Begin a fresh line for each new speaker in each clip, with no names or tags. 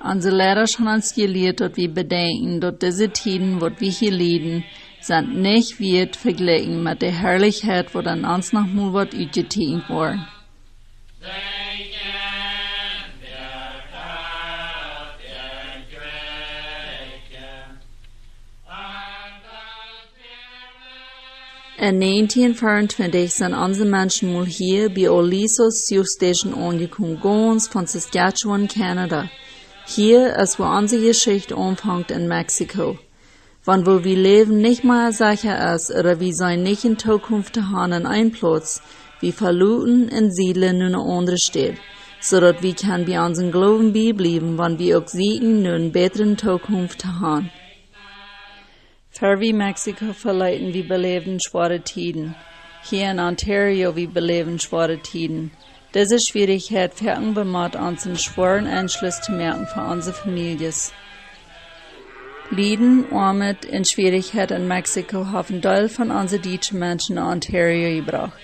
Onze Lehrer schon uns gelehrt, dass wir bedenken, dass diese Tiden, wo wir hier leben, sind nicht wert verglichen mit der Herrlichkeit, wo dann uns noch mal was uitgeteen worden. In 1924 sind unsere Menschen mal hier bei Olisos Station angekommen, ganz von Saskatchewan, Kanada. Hier ist, wo unsere Geschichte anfängt in Mexiko. Wann wo wir leben nicht mal sicher ist, oder wir sein nicht in Zukunft haben in ein Platz, wir verluten in Siedeln in eine andere Stadt, so dass wir kann bei unseren Glauben bleiben, wann wir auch siegen, nur eine bessere Zukunft haben. Für wie Mexiko verleiten wir beleben schwere Tiden. Hier in Ontario wir beleben schwere Tiden. Diese Schwierigkeit fängt bemat uns einen schweren Entschluss zu merken für unsere Familien. Leiden, Armut und Schwierigkeit in Mexiko haben Teil von unseren deutschen Menschen in Ontario gebracht.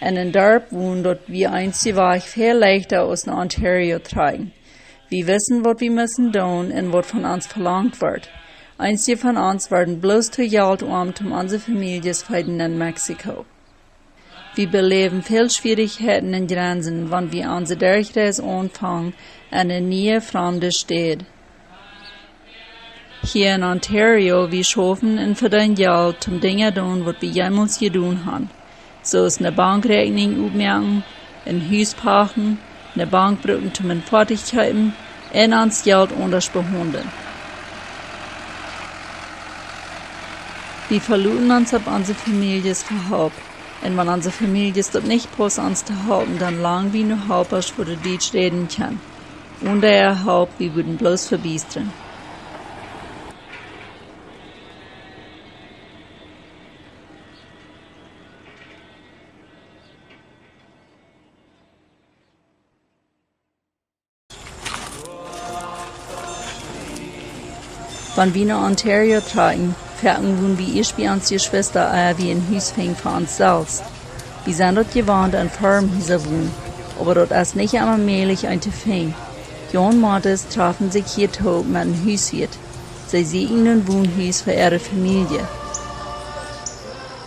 Und in Dorf wohnen, dort wir einzig Weg viel leichter aus in Ontario tragen. Wir wissen, was wir müssen tun und was von uns verlangt wird. Einige von uns werden bloß zu Geld um unsere Familien zu finden in Mexiko. Wir beleben viel Schwierigkeiten und Grenzen, wenn wir unsere Durchreise anfangen in eine neue fremde Stadt. Hier in Ontario, wir schaffen und verdienen Geld zum Dinge tun, was wir jemals getan haben. So ist eine Bankrechnung aufmerken, ein Haus pachten, eine Bank brauchen zum Fertigkeiten und uns Geld anders behandeln. Wir verluten uns auf unsere Familien verhaupt. Und wenn unsere Familien das nicht passt, uns zu halten, dann lang wie nur halbers, wo du Deutsch reden kann. Und der Haupt, wir würden bloß verbiestern. Wenn wir nach Ontario tragen, fährten wir erst bei uns die Schwester wie ein Haus fing für uns selbst. Wir sind dort gewohnt an Farmhäuser wohnen, aber dort ist nicht einmal mählich ein zu finden. Jan Martes trafen sich hier tot mit einem Hauswirt. Sie sehen ein Wohnhaus für ihre Familie.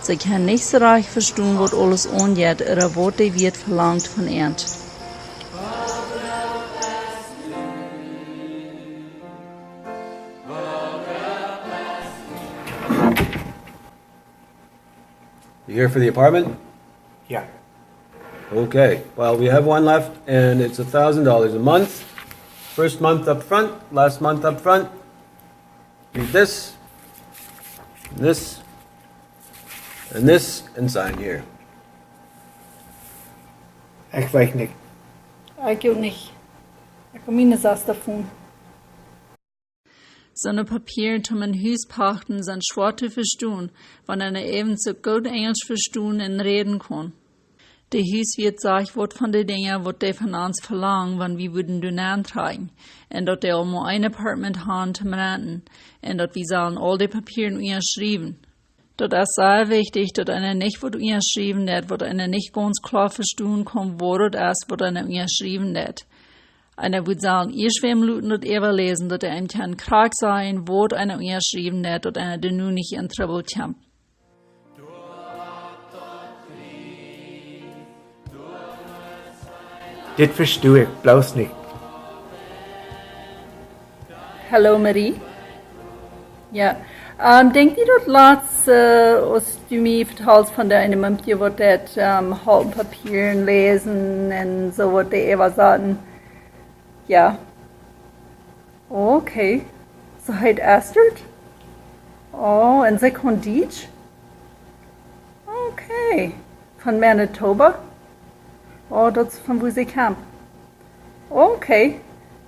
Sie können nicht so recht verstehen, was alles angeht oder was der Wirt verlangt von ihnen.
You here for the apartment?
Yeah.
Okay. Well, we have one left, and it's $1,000 a month. First month up front, last month up front. Read this, and sign here.
Ich weiß nicht.
Ich auch nicht. Ich komme nicht davon.
So eine Papiere zum ein Haus pachten sind schwer zu verstehen, wenn einer eben so gut Englisch verstehen und reden kann. Der Hauswirt sagt, was von den Dingen, was die von uns verlangen, wenn wir würden den antragen. Und dass die auch mal ein Apartment haben zum Renten. Und dass wir sollen all die Papiere unterschreiben. Das ist sehr wichtig, dass einer nicht was unterschreiben hat, was einer nicht ganz klar verstehen kann, wo das ist, was einer unterschreiben hat. Einer würde sagen, ihr Schwemmluten dort lesen, dass einem kann krank sein, wo einer unterschrieben hat, dass einer den nun nicht in Trouble kommt.
Das verstehe ich bloß nicht.
Hallo Marie. Ja. Denkt ihr dort laatst, als du mir vertellst von der einen Mumtje, was das halten Papieren lesen und so, was die Eva sagten. Ja. Okay. So heißt Astrid? Oh, und sie kann Deutsch? Okay. Von Manitoba? Oh, das ist von wo sie kam. Okay.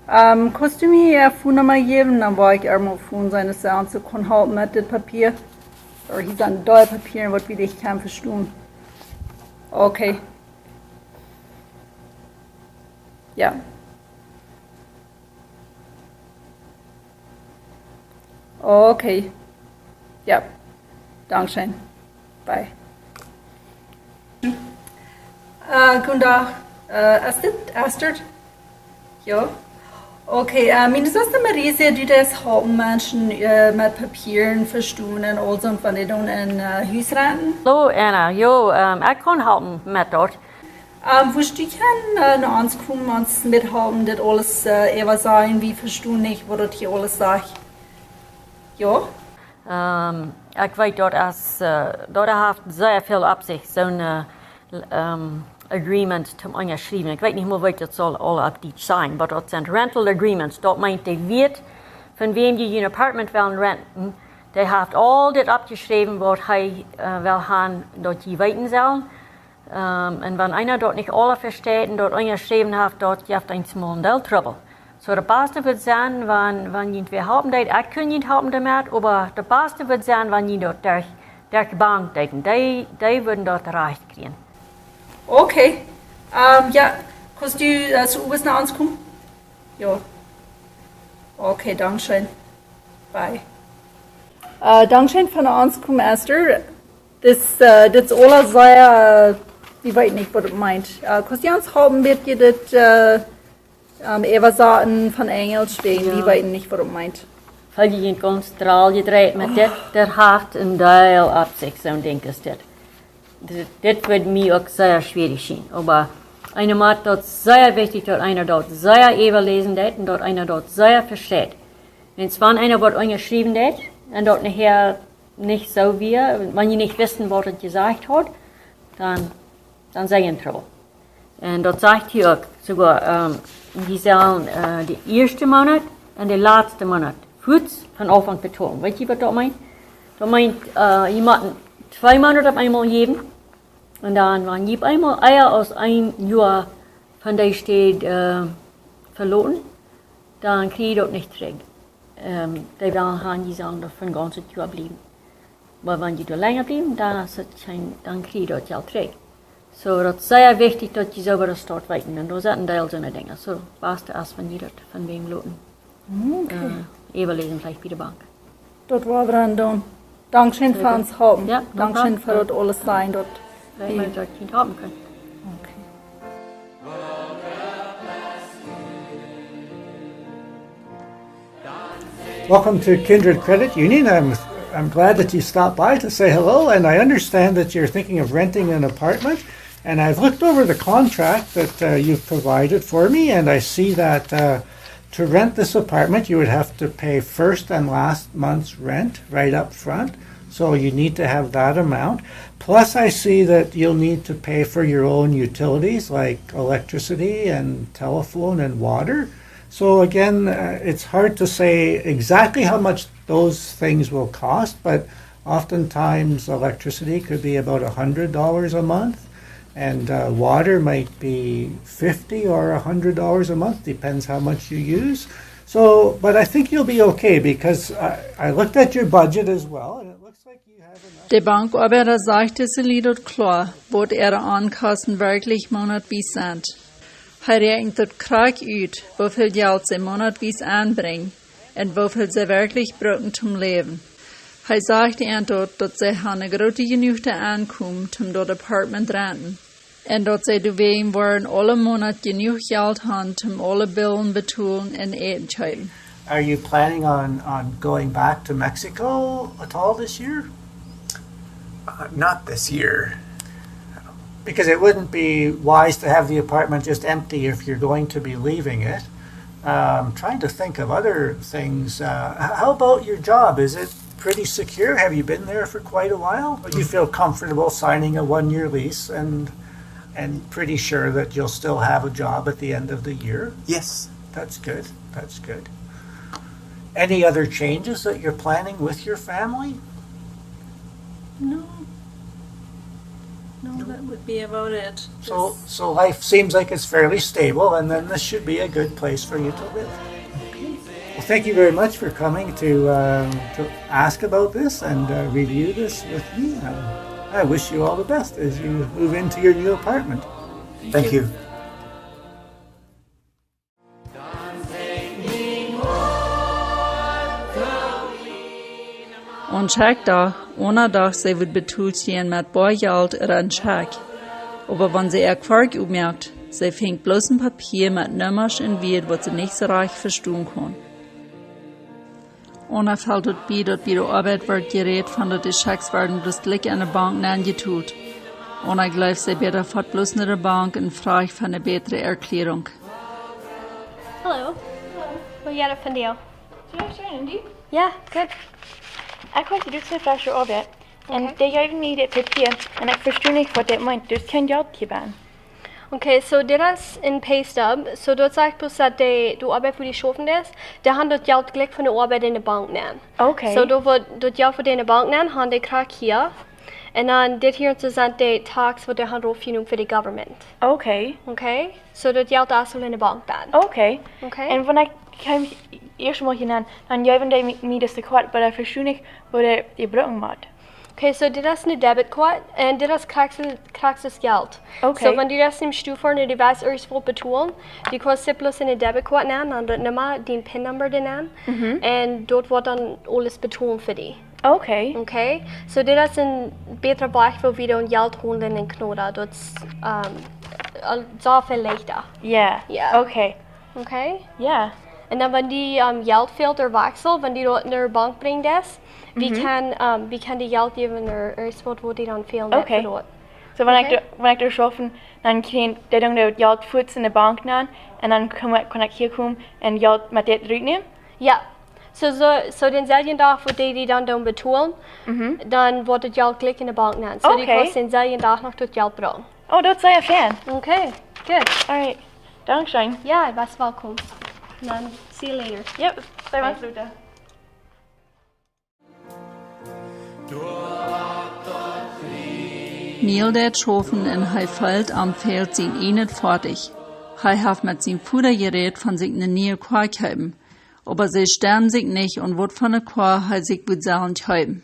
Kannst du mir eine Fuhnummer geben? Dann war ich einmal von seine Sachen zu können halten mit dem Papier. Oder hier sind drei Papiere, was wir nicht kann verstehen. Okay. Ja. Okay. Ja. Dankeschön. Bye. Guten Tag. Astrid? Ja. Okay, meine Schwester Marisa, die das haben Menschen mit Papieren verstehen und all so und wenn die dann in Hausraten.
Hallo Anna, jo, ich kann helpen met dat.
Woest du kann nach uns kommen, uns mithaben, das alles ever sein, wie verstehen ich, was das hier alles sagt? Ja?
Ich weet dat dat heeft zeer veel op zich, zo'n agreement te onderschrijven. Ik weet niet meer wat dat zal al op die zijn, maar dat zijn rental agreements. Dat meint de weet van wem je een apartment wil renten. Die heeft al dit opgeschreven wat hij wil gaan dat je weten zal. En wenn einer dort nicht alle versteht und dort unterschrieben hat, dort gibt es ein small deal trouble. So, der Beste wird sein, wenn jemand wir haben, ich kann nicht haben damit, aber der Beste wird sein, wenn jemand dort durch die Bank denken, die würden dort recht kriegen.
Okay. Ja, kannst du zu Ubers nach uns kommen? Ja. Okay, dankeschön. Bye. Dankeschön für uns kommen, Esther. Das alles sehr, ich weiß nicht, was du meint. Kannst du uns haben, wird dir das Eversaten von Engel stehen, ja. Ich weiß nicht, was du meint.
Weil je een ganz straal gedreht met dit, der heeft een deel op zich, zo'n ding is dit. Dit wird mir auch sehr schwierig sein. Aber einer macht dort sehr wichtig, dass einer dort sehr überlesen hat und dort einer dort sehr versteht. Wenn es von einer was geschrieben hat und dort nachher nicht so wie, wenn die nicht wissen, was er gesagt hat, dann sei in Trouble. Und dort sagt hier auch sogar, die sollen die erste Monat und der letzte Monat kurz von Anfang betonen. Weißt du, was das meint? Das meint, jemanden 2 Monate auf einmal geben und dann, wenn je einmal Eier aus einem Jahr von der steht verloren, dann kriege ich das nicht zurück. Die werden die sagen, dass von ganzes Jahr bleiben. Aber wenn die da länger bleiben, dann kriege ich das Geld zurück. So, das ist sehr wichtig, dass die sauber das dort weiten. Und da sind ein Teil so eine Dinge. So, was erst, wenn die das von wem loten.
Okay.
Überlesen vielleicht bei der Bank.
Das war dran dann. Dankeschön für uns haben.
Ja,
Dankeschön für das alles sein dort.
Weil wir das nicht haben können.
Okay.
Welcome to Kindred Credit Union. I'm glad that you stopped by to say hello, and I understand that you're thinking of renting an apartment. And I've looked over the contract that you've provided for me, and I see that to rent this apartment, you would have to pay first and last month's rent right up front. So you need to have that amount. Plus, I see that you'll need to pay for your own utilities like electricity and telephone and water. So again, it's hard to say exactly how much those things will cost, but oftentimes electricity could be about $100 a month, and water might be $50 or $100 a month, depends how much you use. So, but I think you'll be okay because I looked at your budget as well, and it looks like you have enough.
Der Bankarbeiter sagte, sie liedert klar, wat ihre Ankassen wirklich monatvis sind. Hij rechnet het krak uit, hoeveel geld ze monatvis aanbrengen en hoeveel ze werkelijk brauchen zum Leben. Hij sagte ihnen dort, dass sie eine große Genüchte aankommt, um dort Apartment renten. En dat zij doorheen worden alle Monat genug geld haben, um alle Billen betalen en eten te houden.
Are you planning on going back to Mexico at all this year?
Not this year.
Because it wouldn't be wise to have the apartment just empty if you're going to be leaving it. Trying to think of other things. How about your job? Is it pretty secure? Have you been there for quite a while? You feel comfortable signing a 1-year lease and pretty sure that you'll still have a job at the end of the year?
Yes.
That's good. That's good. Any other changes that you're planning with your family?
No, that would be about it.
So life seems like it's fairly stable, and then this should be a good place for you to live. Well, thank you very much for coming to ask about this and review this with me. I wish you all the best as you move into your new apartment.
Thank you.
Und check da, ohne dass sie wird betult sein mit Bargeld oder ein Check. Aber wenn sie ihr Quark ummerkt, Sie fängt bloß ein Papier mit Nummers in Wied, was sie nicht so reich verstehen kann. Und fällt dort bei der Arbeit wird geredet von, dass die Schecks werden bloß gleich an der Bank angetut. Und ich glaube, sie besser fort bloß nach der Bank und fragt für eine bessere Erklärung.
Hallo. Vad gör du för en del?
Andy.
Ja, good.
Jeg kom til du som første arbeid, og det gjør vi i det papir, men jeg forstår ikke hva det meint. Du kan gjøre det bare.
Okay, so deras en pay stub, so dort sagt bloß, dass du Arbeit für die schaffen das, der haben dort Geld gleich von der Arbeit in der Bank nehmen.
Okay.
So dort Geld von der Bank nehmen, haben die Krack hier. Und dann dit hier zu sind die Tax, wo der haben aufgenommen für die Government.
Okay.
Okay? So dort Geld auch soll in der Bank dann.
Okay.
Okay?
En wanneer ik eerst mal hinein, dan geven die mij dat tekort, maar ik verstoor niet wat je gebruiken moet.
Okay, so das ist eine Debitcard und das kriegst das Geld.
Okay.
So wenn du das im Stufe und du weißt, irgendwo betonen, die kannst bloß eine Debitcard nehmen und dann nimm den PIN-Nummer nehmen und dort wird dann alles betonen für dich.
Okay.
Okay, so das ist ein besserer Bereich, wo wir dann Geld holen in den Knoten. Das ist so viel leichter.
Ja.
Ja.
Okay.
Okay?
Ja.
Und dann, wenn die Geld fehlt oder wechselt, wenn die dort in der Bank bringen das, wie kann die Geld geben oder irgendwo, wo die dann fehlen,
Okay.
für dort.
So wanneer ik er schaffen, dan kan die dan de geld voets in de bank nemen, en dan kan ik hier komen en geld met dit terugnemen.
Ja, so denselben Tag, wo die dann betonen, dann wird das Geld gleich in der Bank nehmen. So die
Okay.
kannst denselben Tag noch das Geld brauchen.
Oh, dat is fijn.
Okay, good.
Alright. Dankzij.
Ja, was welkom. Dann see you later.
Yep. Zij was Luta.
Neil det schofen en hij fällt am Feld sin enet fertig. Hij hat mit sin Fudergerät von sich ne neue Quar kaufen. Aber sie stern sich nicht und wird von der Quar hij sich wird sagen kaufen.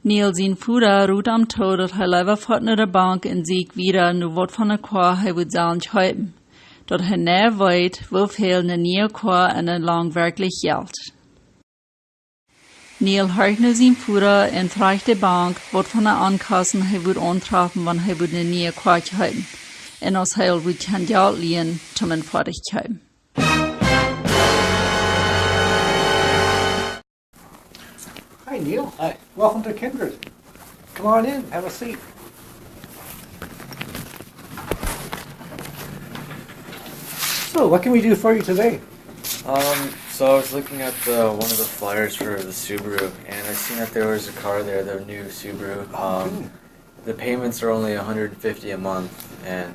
Neil sin Fuder ruht am Tod, dat hij leider fort nach der Bank en sich wieder, nu wird von der Quar hij wird sagen kaufen. Dat hij näher weet, wofür ne neue Quar en een lang wirklich Geld. Neil hört nu sin Fuder en tragt de Bank, wird von der Ankassen, hij wird antreffen, wann hij wird ne neue Quar kaufen. En als hij wird kein Geld liehen, zum en fertig kaufen.
Hi, Neil.
Hi.
Welcome to Kindred. Come on in, have a seat. So, what can we do for you today?
So I was looking at one of the flyers for the Subaru, and I seen that there was a car there, the new Subaru. The payments are only $150 a month, and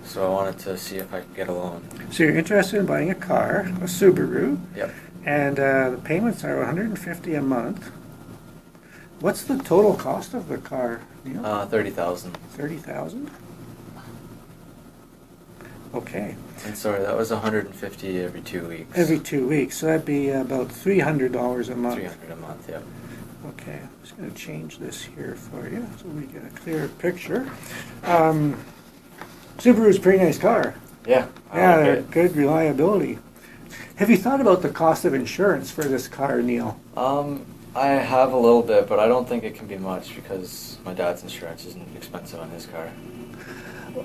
so I wanted to see if I could get a loan.
So you're interested in buying a car, a Subaru,
Yep.
and the payments are $150 a month. What's the total cost of the car, Neil?
$30,000.
$30,000? Okay.
And sorry, that was $150 every 2 weeks.
Every 2 weeks, so that'd be about $300 a month.
$300 a month. Yep.
Okay, I'm just going to change this here for you so we get a clearer picture. Subaru's a pretty nice car.
Yeah.
Yeah,
Okay.
they're good reliability. Have you thought about the cost of insurance for this car, Neil?
I have a little bit, but I don't think it can be much because my dad's insurance isn't expensive on his car.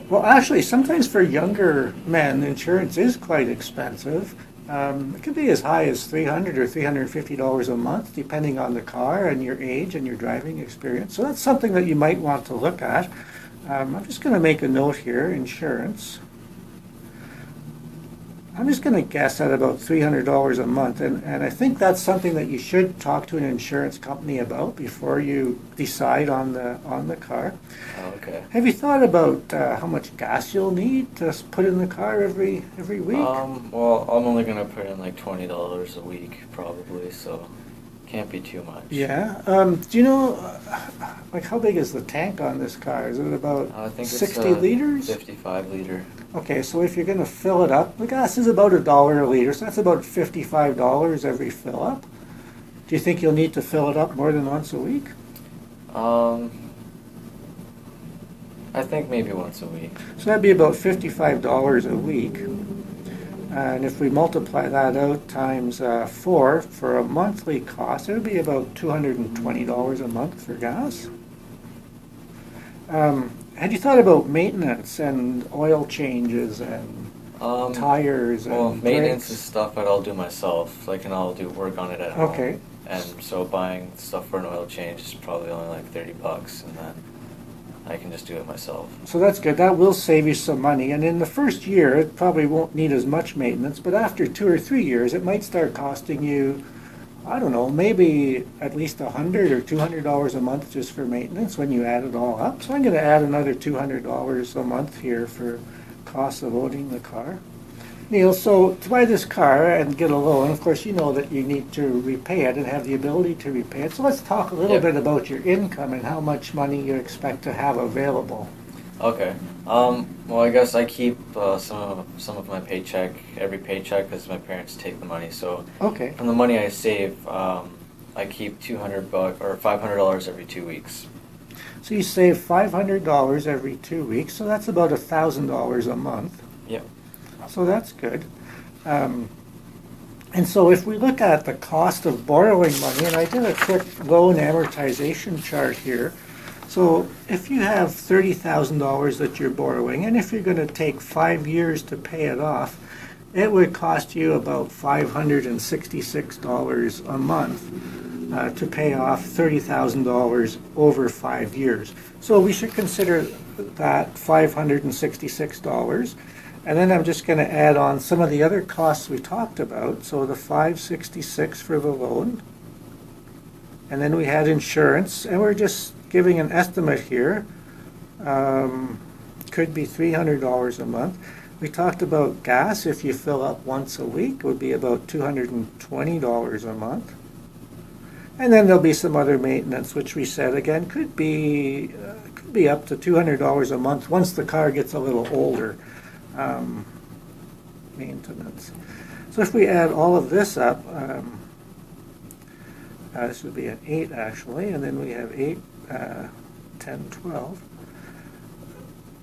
Well, actually, sometimes for younger men, insurance is quite expensive. It could be as high as $300 or $350 a month, depending on the car and your age and your driving experience. So that's something that you might want to look at. I'm just going to make a note here, insurance. I'm just going to guess at about $300 a month, and I think that's something that you should talk to an insurance company about before you decide on the car.
Oh, okay.
Have you thought about how much gas you'll need to put in the car every week?
Well, I'm only gonna put in like $20 a week probably, so can't be too much.
Yeah. Do you know, like, how big is the tank on this car? Is it about
I think
60
it's
liters?
55 liter.
Okay, so if you're going to fill it up, the gas is about $1 a liter, so that's about $55 every fill up. Do you think you'll need to fill it up more than once a week?
I think maybe once a week.
So that'd be about $55 a week. And if we multiply that out times 4 for a monthly cost, it would be about $220 a month for gas. had you thought about maintenance and oil changes and tires and
Well, maintenance
brakes?
is stuff that I'll do myself. Like, and I'll do work on it at home.
Okay.
And so buying stuff for an oil change is probably only like $30, and then I can just do it myself.
So that's good. That will save you some money. And in the first year, it probably won't need as much maintenance, but after 2 or 3 years, it might start costing you, I don't know, maybe at least $100 or $200 a month just for maintenance when you add it all up. So I'm going to add another $200 a month here for cost of owning the car. Neil, so to buy this car and get a loan, of course, you know that you need to repay it and have the ability to repay it. So let's talk a little bit about your income and how much money you expect to have available.
Okay. Well, I guess I keep some of my paycheck, every paycheck, because my parents take the money. So
Okay.
from the money I save, I keep $200 or $500 every 2 weeks.
So you save $500 every 2 weeks, so that's about $1,000 a month.
Yep.
So that's good. And so if we look at the cost of borrowing money, and I did a quick loan amortization chart here. So if you have $30,000 that you're borrowing, and if you're going to take 5 years to pay it off, it would cost you about $566 a month to pay off $30,000 over 5 years. So we should consider that $566. And then I'm just going to add on some of the other costs we talked about. So the $566 for the loan. And then we had insurance. And we're just giving an estimate here. Could be $300 a month. We talked about gas. If you fill up once a week, would be about $220 a month. And then there'll be some other maintenance, which we said again could be up to $200 a month once the car gets a little older. Maintenance. So if we add all of this up, this would be an 8 actually, and then we have 8, 10, 12.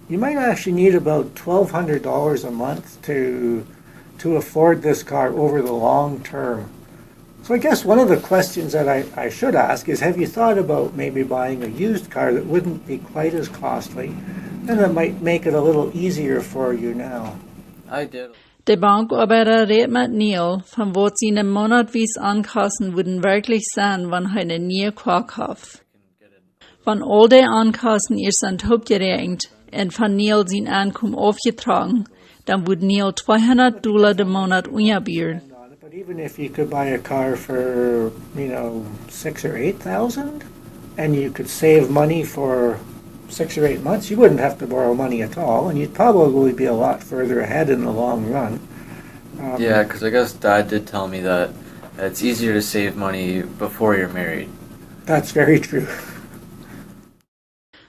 You might actually need about $1,200 a month to afford this car over the long term. So I guess one of the questions that I should ask is, have you thought about maybe buying a used car that wouldn't be quite as costly and that might make it a little easier for you now?
I did.
Der Bankarbeider redet mit Neil, von wo seine monatvis Ankassen würden wirklich sein, wenn er eine neue Car kauft. Wenn all die Ankassen erst sind abgerechnet und von Neil sein Einkommen aufgetragen, dann würde Neil $200 im Monat unabhängig.
But even if you could buy a car for, $6,000 or $8,000, and you could save money for 6 or 8 months, you wouldn't have to borrow money at all, and you'd probably be a lot further ahead in the long run.
Yeah, because I guess Dad did tell me that it's easier to save money before you're married.
That's very true.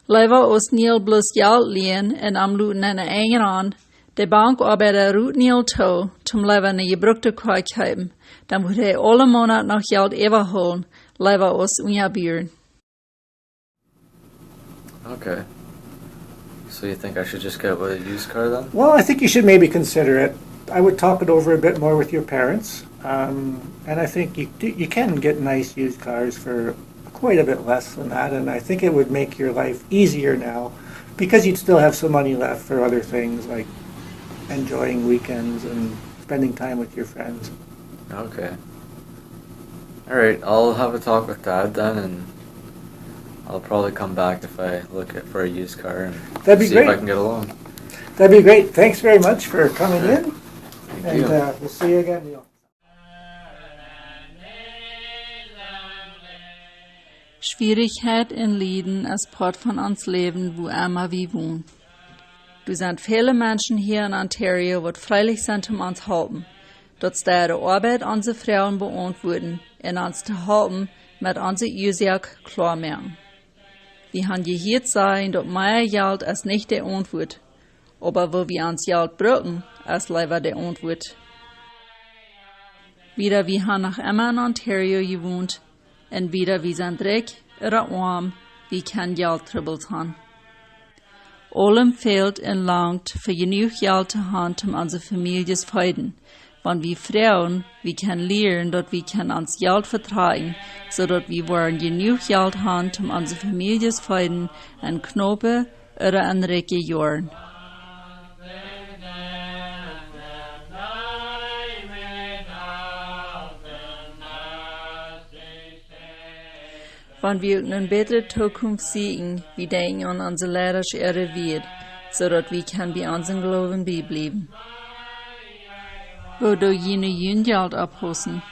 Leider os Neil bloß Geld lehen en am luten en eigen an. De bankarbeider roet Neil toe, zum leider eine gebrukte Car kaufen. Dann moet hij alle Monat noch Geld overholen, leider os unjabieren.
Okay. So you think I should just get a used car then?
Well, I think you should maybe consider it. I would talk it over a bit more with your parents, and I think you can get nice used cars for quite a bit less than that, and I think it would make your life easier now because you'd still have some money left for other things like enjoying weekends and spending time with your friends.
Okay. All right, I'll have a talk with Dad then, and I'll probably come back if I look for a used car and
That'd be
see
great.
if I can get a loan.
That'd be great. Thanks very much for coming in,
Thank
and
you.
we'll see you again, Neil.
Schwierigkeit in Leben als Part von ons Leben, wo einmal wie wohnen. Du sind viele Menschen hier in Ontario, die freilich sind, uns helfen. Dort steht die Arbeit unserer Frauen beantworten und uns zu helfen, mit unserer Ursache klar machen. Wir haben gehört sein, dass mehr Geld als nicht die Antwort, aber wo wir uns Geld brauchen, als leider die Antwort. Wieder wir haben noch immer in Ontario gewohnt, und wieder wir sind reich oder arm, wie kein Geld troubles haben. Allem fehlt und langt für genug Geld zu haben, um unsere Familie zu feiden. Wenn wir Frauen, wir können lernen, dass wir uns Geld vertragen, so dass wir wollen genug Geld haben, um unsere Familie zu feiden, und Knope oder andere Jahren. Wenn wir eine bessere Zukunft sehen, wir denken an unsere Lehrersche Ehre wird, sodass wir kann bei unseren Glauben bleiben. Wo du jene Jüngeld abhossen.